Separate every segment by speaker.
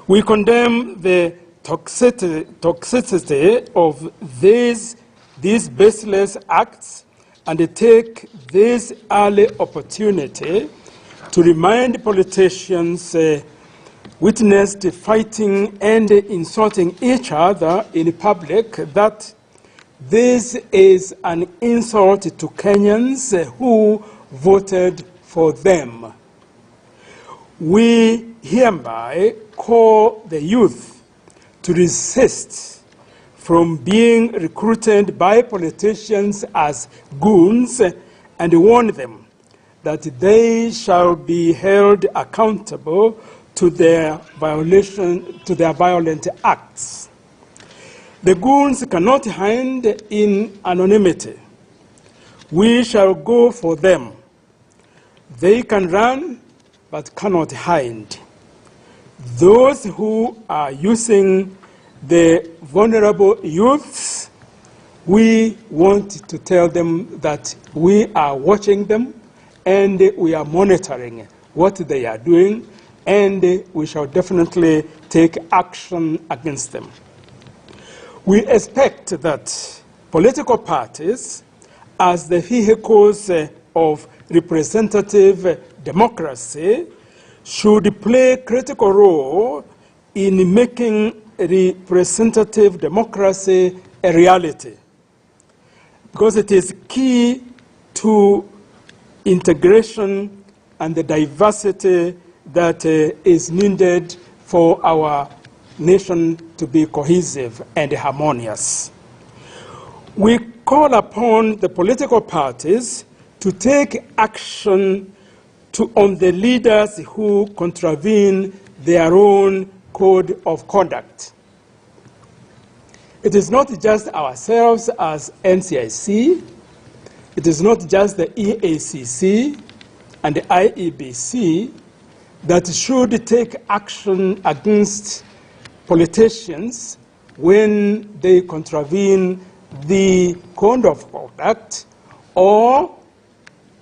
Speaker 1: We condemn the toxicity of these baseless acts and take this early opportunity to remind politicians witnessed fighting and insulting each other in public that this is an insult to Kenyans who voted for them. We hereby call the youth to resist from being recruited by politicians as goons and warn them that they shall be held accountable to their violent acts. The goons cannot hide in anonymity. We shall go for them. They can run, but cannot hide. Those who are using the vulnerable youths, we want to tell them that we are watching them and we are monitoring what they are doing, and we shall definitely take action against them. We expect that political parties, as the vehicles of representative democracy, should play a critical role in making representative democracy a reality, because it is key to integration and the diversity that is needed for our nation to be cohesive and harmonious. We call upon the political parties to take action on the leaders who contravene their own code of conduct. It is not just ourselves as NCIC, it is not just the EACC and the IEBC that should take action against politicians when they contravene the code of conduct or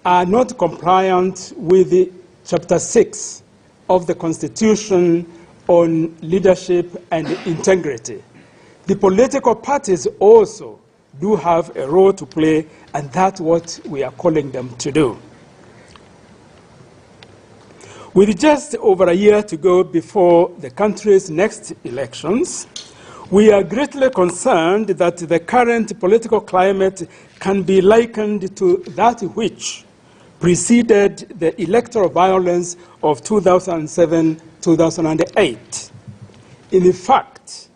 Speaker 1: are not compliant with Chapter 6 of the Constitution on leadership and integrity. The political parties also do have a role to play, and that's what we are calling them to do. With just over a year to go before the country's next elections, we are greatly concerned that the current political climate can be likened to that which preceded the electoral violence of 2007-2008. In fact,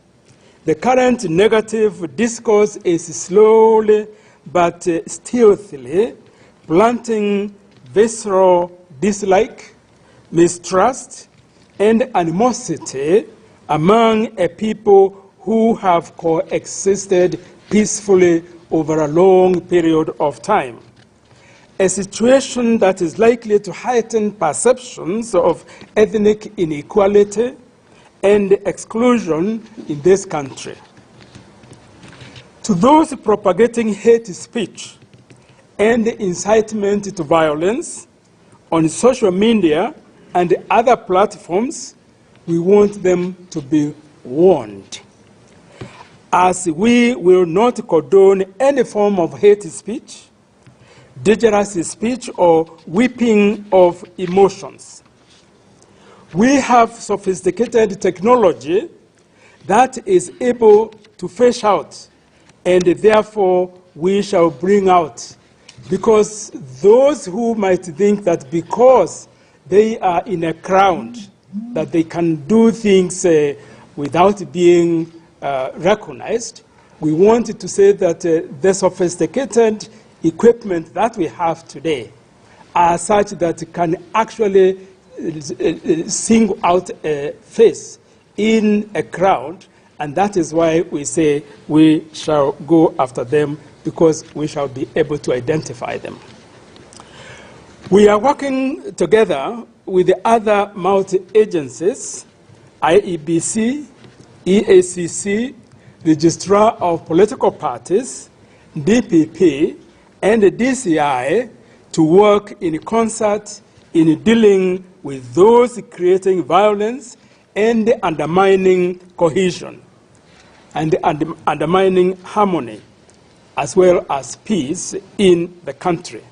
Speaker 1: the current negative discourse is slowly but stealthily planting visceral dislike, mistrust, and animosity among a people who have coexisted peacefully over a long period of time. A situation that is likely to heighten perceptions of ethnic inequality and exclusion in this country. To those propagating hate speech and incitement to violence on social media and other platforms, we want them to be warned. As we will not condone any form of hate speech, dangerous speech, or whipping of emotions. We have sophisticated technology that is able to fish out, and therefore we shall bring out. Because those who might think that because they are in a crowd, that they can do things without being recognized, we want to say that the sophisticated equipment that we have today are such that it can actually single out a face in a crowd, and that is why we say we shall go after them, because we shall be able to identify them. We are working together with the other multi-agencies, IEBC, EACC, Registrar of Political Parties, DPP, and the DCI to work in concert in dealing with those creating violence and undermining cohesion and undermining harmony as well as peace in the country.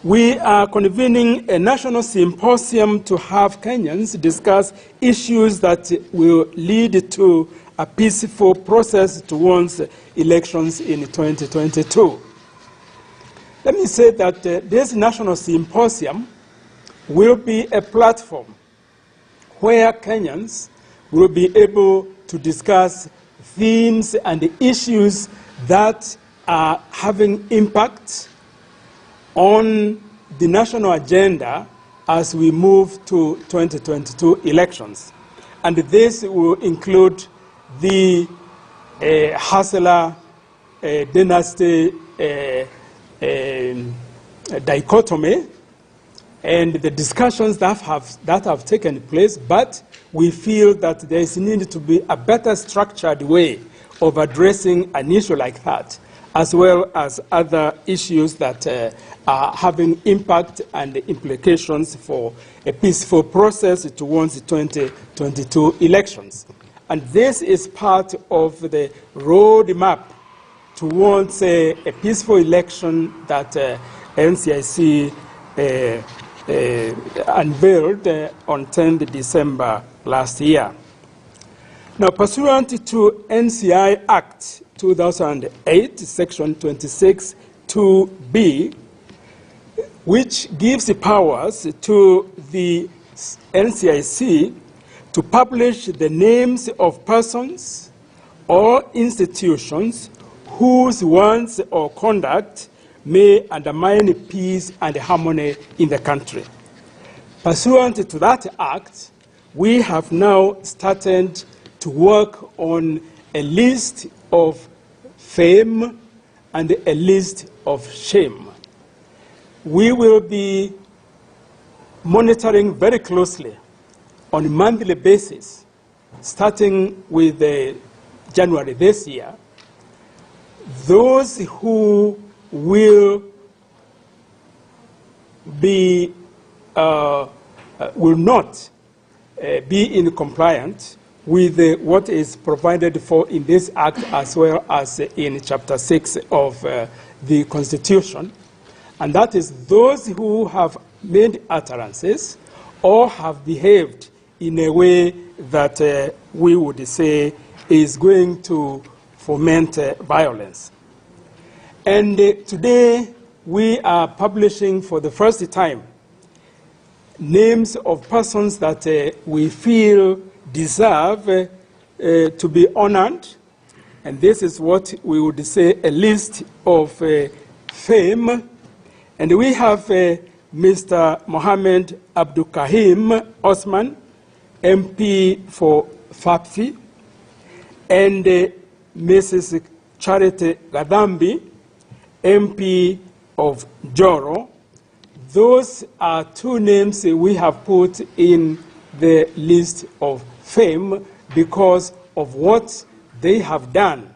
Speaker 1: We are convening a national symposium to have Kenyans discuss issues that will lead to a peaceful process towards elections in 2022. Let me say that this national symposium will be a platform where Kenyans will be able to discuss themes and issues that are having impact on the national agenda as we move to 2022 elections. And this will include the Hassler dynasty dichotomy and the discussions that have taken place, but we feel that there is need to be a better structured way of addressing an issue like that, as well as other issues that are having impact and implications for a peaceful process towards the 2022 elections. And this is part of the roadmap towards a peaceful election that NCIC unveiled on 10 December last year. Now, pursuant to NCI Act 2008, Section 26 2B, which gives the powers to the NCIC to publish the names of persons or institutions whose words or conduct may undermine peace and harmony in the country. Pursuant to that act, we have now started to work on a list of fame and a list of shame. We will be monitoring very closely on a monthly basis, starting with January this year, those who will not be in compliance with what is provided for in this act, as well as in Chapter 6 of the Constitution. And that is those who have made utterances or have behaved in a way that we would say is going to foment violence. And today we are publishing for the first time names of persons that we feel deserve to be honored. And this is what we would say a list of fame. And we have Mr. Mohammed Abdul Kahim Osman, MP for FAPFI, and Mrs. Charity Gadambi, MP of Joro. Those are two names we have put in the list of fame because of what they have done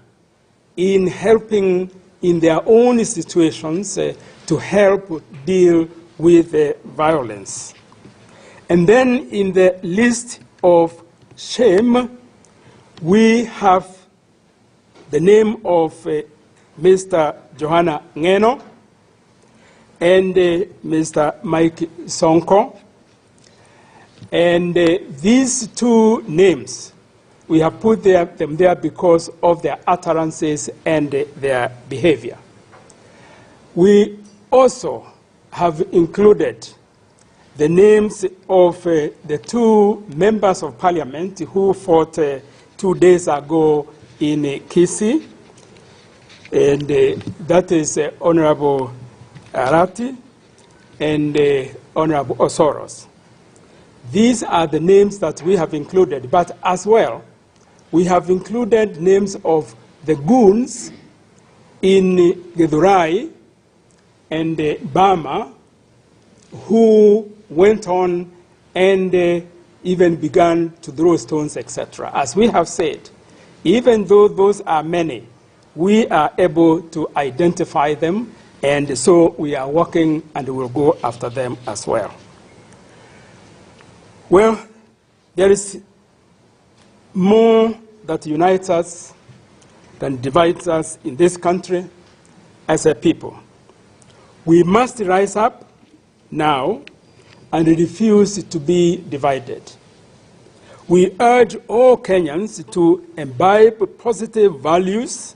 Speaker 1: in helping in their own situations to help deal with violence. And then in the list of shame, we have the name of Mr. Johana Ngeno and Mr. Mike Sonko. And these two names, we have put them there because of their utterances and their behavior. We also have included the names of the two members of parliament who fought 2 days ago in Kisii, and that is Honorable Arati and Honorable Osoro. These are the names that we have included, but as well, we have included names of the goons in Githurai and Bama who went on and even began to throw stones, etc. As we have said, even though those are many, we are able to identify them, and so we are working and will go after them as well. Well, There is more that unites us than divides us in this country as a people. We must rise up now and refuse to be divided. We urge all Kenyans to imbibe positive values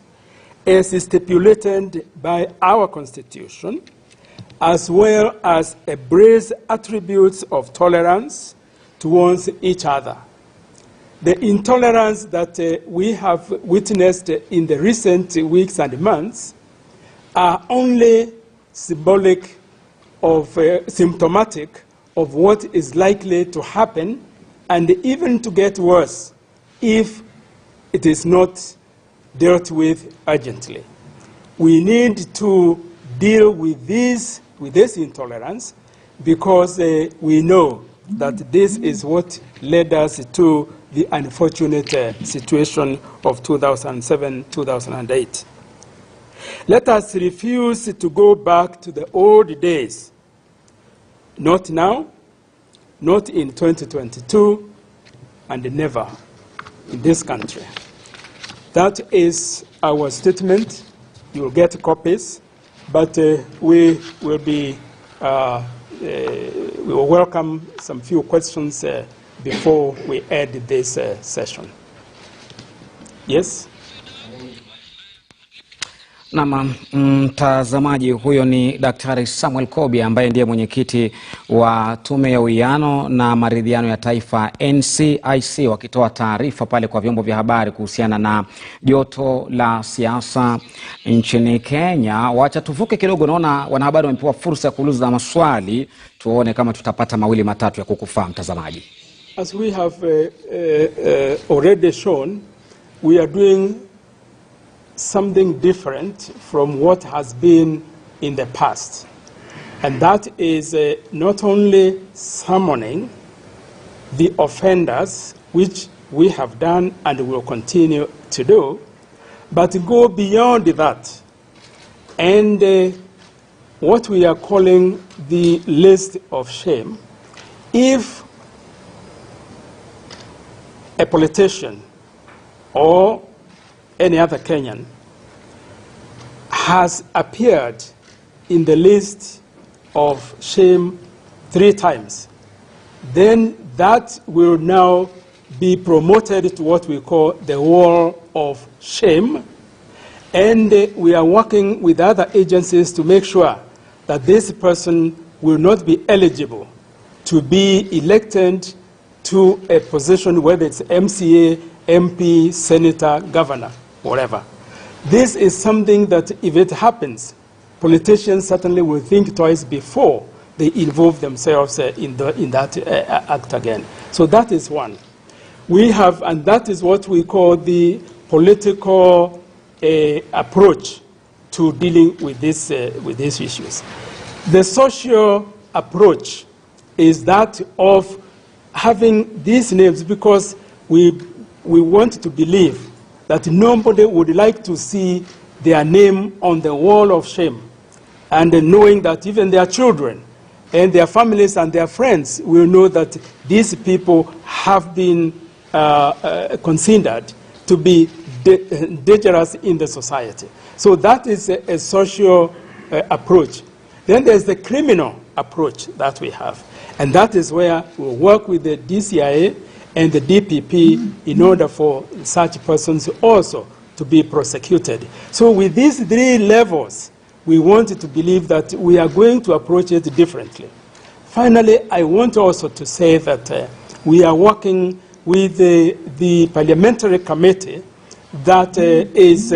Speaker 1: as stipulated by our Constitution, as well as embrace attributes of tolerance towards each other. The intolerance that we have witnessed in the recent weeks and months are only symbolic of, symptomatic of what is likely to happen and even to get worse if it is not dealt with urgently. We need to deal with this intolerance because we know that this is what led us to the unfortunate situation of 2007-2008. Let us refuse to go back to the old days. Not now, not in 2022, and never in this country. That is our statement. You will get copies, but we will welcome some few questions before we end this session. Yes?
Speaker 2: Na mtazamaji, huyo ni Daktari Samuel Kobi ambaye ndiye mwenyekiti wa Tume ya Uwiano na Maridhiano ya Taifa NCIC, wakitoa taarifa pale kwa vyombo vya habari kuhusiana na joto la siasa nchini Kenya. Wacha tuvuke kidogo, naona wanahabari wamepewa fursa ya kuuliza maswali, tuone kama tutapata mawili matatu ya kukufaa mtazamaji.
Speaker 1: As we have already shown, we are doing something different from what has been in the past. And that is not only summoning the offenders, which we have done and will continue to do, but go beyond that. And what we are calling the list of shame. If a politician or any other Kenyan has appeared in the list of shame 3 times, then that will now be promoted to what we call the wall of shame. And we are working with other agencies to make sure that this person will not be eligible to be elected to a position, whether it's MCA, MP, senator, governor, whatever. This is something that if it happens, politicians certainly will think twice before they involve themselves in that act again. So that is one. We have, and that is what we call the political approach to dealing with these issues. The social approach is that of having these names, because we want to believe that nobody would like to see their name on the wall of shame, and knowing that even their children and their families and their friends will know that these people have been considered to be dangerous in the society. So that is a social approach. Then there's the criminal approach that we have, and that is where we work with the DCIA and the DPP in order for such persons also to be prosecuted. So with these 3 levels, we want to believe that we are going to approach it differently. Finally, I want also to say that we are working with the parliamentary committee that is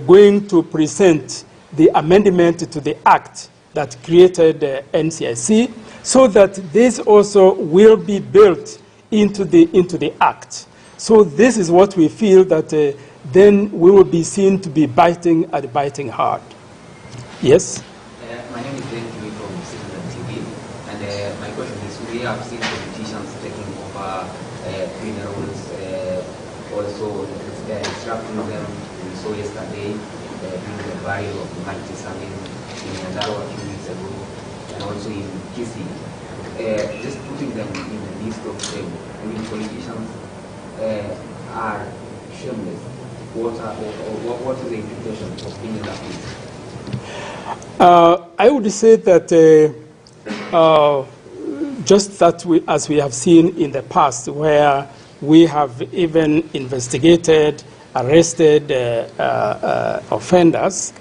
Speaker 1: going to present the amendment to the act that created NCIC, so that this also will be built into the act. So this is what we feel that then we will be seen to be biting hard. Yes?
Speaker 3: My name is Dikirr from Citizen TV, and my question is, we have seen politicians taking over minerals, also extracting them. We saw yesterday during the burial of the mighty Samin in Nairobi a few weeks ago, and also in Kisii. just putting them in the list of shame. I mean, politicians are shameless. What is the implication of being in that list?
Speaker 1: I would say that just that as we have seen in the past, where we have even investigated, arrested offenders,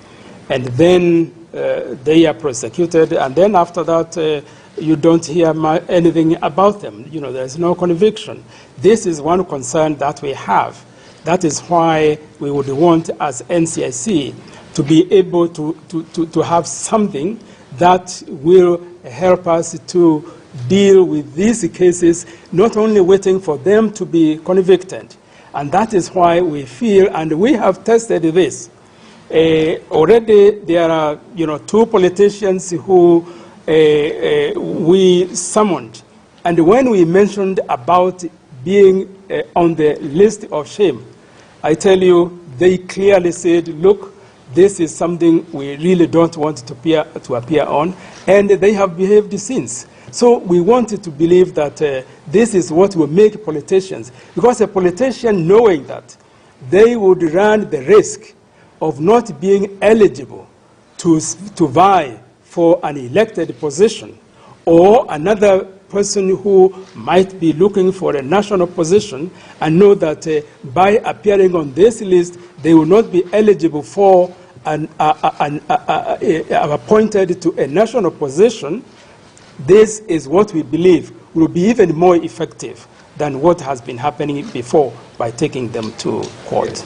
Speaker 1: and then they are prosecuted, and then after that, you don't hear anything about them. You know, there's no conviction. This is one concern that we have. That is why we would want, as NCIC, to be able to have something that will help us to deal with these cases, not only waiting for them to be convicted. And that is why we feel, and we have tested this. Already there are, two politicians who we summoned. And when we mentioned about being on the list of shame, I tell you, they clearly said, look, this is something we really don't want to appear on, and they have behaved since. So we wanted to believe that this is what will make politicians, because a politician, knowing that they would run the risk of not being eligible to vie for an elected position, or another person who might be looking for a national position and know that by appearing on this list, they will not be eligible for appointed to a national position. This is what we believe will be even more effective than what has been happening before by taking them to court.